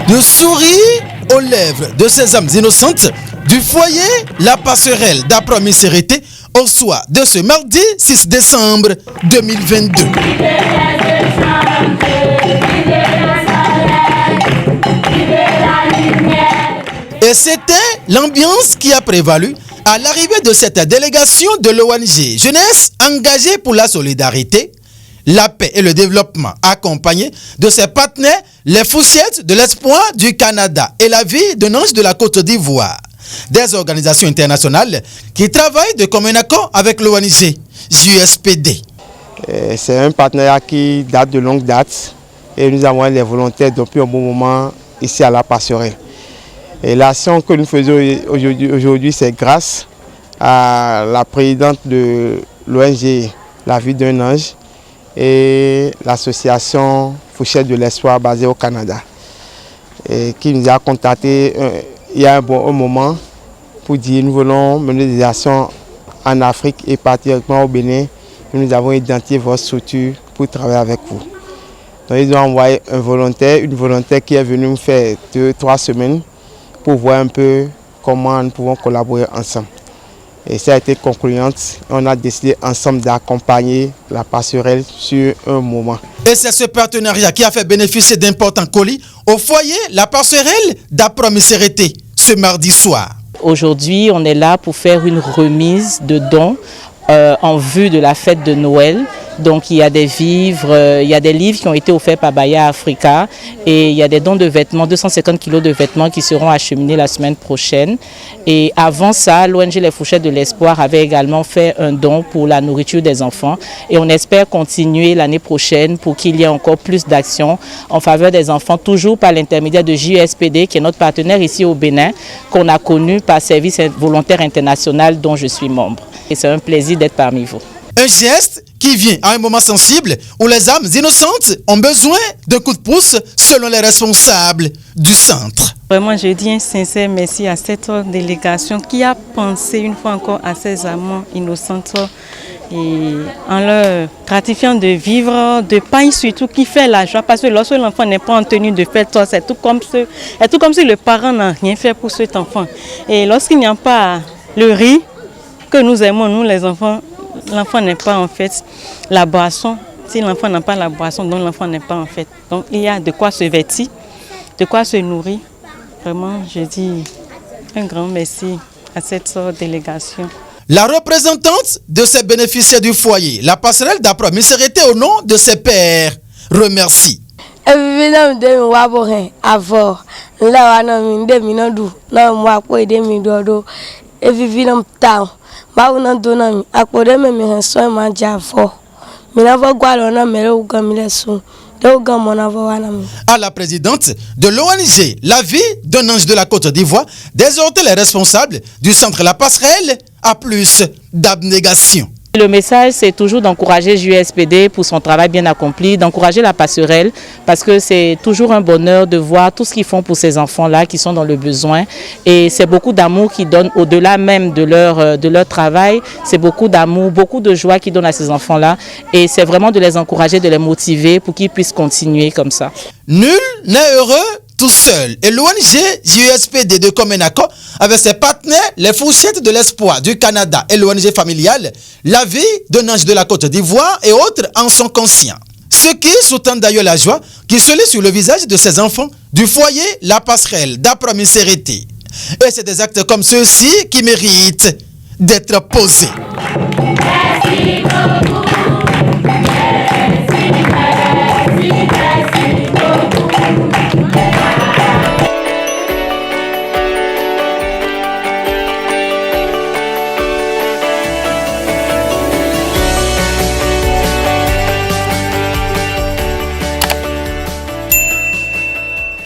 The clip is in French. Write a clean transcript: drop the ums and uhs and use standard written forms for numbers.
Le sourire aux lèvres de ces âmes innocentes du foyer La Passerelle d'Apromissérité au soir de ce mardi 6 décembre 2022. Et c'était l'ambiance qui a prévalu à l'arrivée de cette délégation de l'ONG Jeunesse engagée pour la solidarité, la paix et le développement, accompagné de ses partenaires, les Fourchettes de l'Espoir du Canada et la Vie d'un Ange de la Côte d'Ivoire. Des organisations internationales qui travaillent de commun accord avec l'ONG JUSPD. C'est un partenariat qui date de longue date et nous avons les volontaires depuis un bon moment ici à La Passerelle. Et l'action que nous faisons aujourd'hui, c'est grâce à la présidente de l'ONG La Vie d'un Ange et l'association Fourchette de l'Espoir basée au Canada, et qui nous a contacté il y a un moment pour dire que nous voulons mener des actions en Afrique et particulièrement au Bénin. Nous avons identifié votre structure pour travailler avec vous. Donc ils ont envoyé une volontaire qui est venue nous faire 2-3 semaines pour voir un peu comment nous pouvons collaborer ensemble. Et ça a été concluant. On a décidé ensemble d'accompagner La Passerelle sur un moment. Et c'est ce partenariat qui a fait bénéficier d'importants colis au foyer La Passerelle d'Apromissérité ce mardi soir. Aujourd'hui, on est là pour faire une remise de dons en vue de la fête de Noël. Donc il y a des vivres, il y a des livres qui ont été offerts par Baya Africa et il y a des dons de vêtements, 250 kilos de vêtements qui seront acheminés la semaine prochaine. Et avant ça, l'ONG Les Fourchettes de l'Espoir avait également fait un don pour la nourriture des enfants et on espère continuer l'année prochaine pour qu'il y ait encore plus d'actions en faveur des enfants, toujours par l'intermédiaire de JUSPD qui est notre partenaire ici au Bénin, qu'on a connu par Service volontaire international dont je suis membre. Et c'est un plaisir d'être parmi vous. Un geste qui vient à un moment sensible où les âmes innocentes ont besoin d'un coup de pouce selon les responsables du centre. Vraiment, je dis un sincère merci à cette délégation qui a pensé une fois encore à ces âmes innocentes et en leur gratifiant de vivre, de pain surtout qui fait la joie parce que lorsque l'enfant n'est pas en tenue de fête, c'est tout comme si le parent n'a rien fait pour cet enfant. Et lorsqu'il n'y a pas le riz que nous aimons, nous les enfants, l'enfant n'est pas en fait la boisson. Si l'enfant n'a pas la boisson, donc l'enfant n'est pas en fait. Donc il y a de quoi se vêtir, de quoi se nourrir. Vraiment, je dis un grand merci à cette délégation. La représentante de ces bénéficiaires du foyer, La Passerelle d'Apromissérité au nom de ses pères, remercie. À la présidente de l'ONG La Vie d'un Ange de la Côte d'Ivoire, d'exhorter les responsables du centre La Passerelle à plus d'abnégation. Le message, c'est toujours d'encourager JUSPD pour son travail bien accompli, d'encourager La Passerelle parce que c'est toujours un bonheur de voir tout ce qu'ils font pour ces enfants-là qui sont dans le besoin. Et c'est beaucoup d'amour qu'ils donnent au-delà même de leur travail. C'est beaucoup d'amour, beaucoup de joie qu'ils donnent à ces enfants-là. Et c'est vraiment de les encourager, de les motiver pour qu'ils puissent continuer comme ça. Nul n'est heureux tout seul. Et l'ONG JUSPD de commun accord avec ses partenaires, les Fourchettes de l'Espoir du Canada et l'ONG familiale, La Vie d'un Ange de la Côte d'Ivoire et autres en sont conscients. Ceux qui sous-tendent d'ailleurs la joie qui se lit sur le visage de ces enfants du foyer La Passerelle d'Apromissérité. Et c'est des actes comme ceux-ci qui méritent d'être posés. Merci.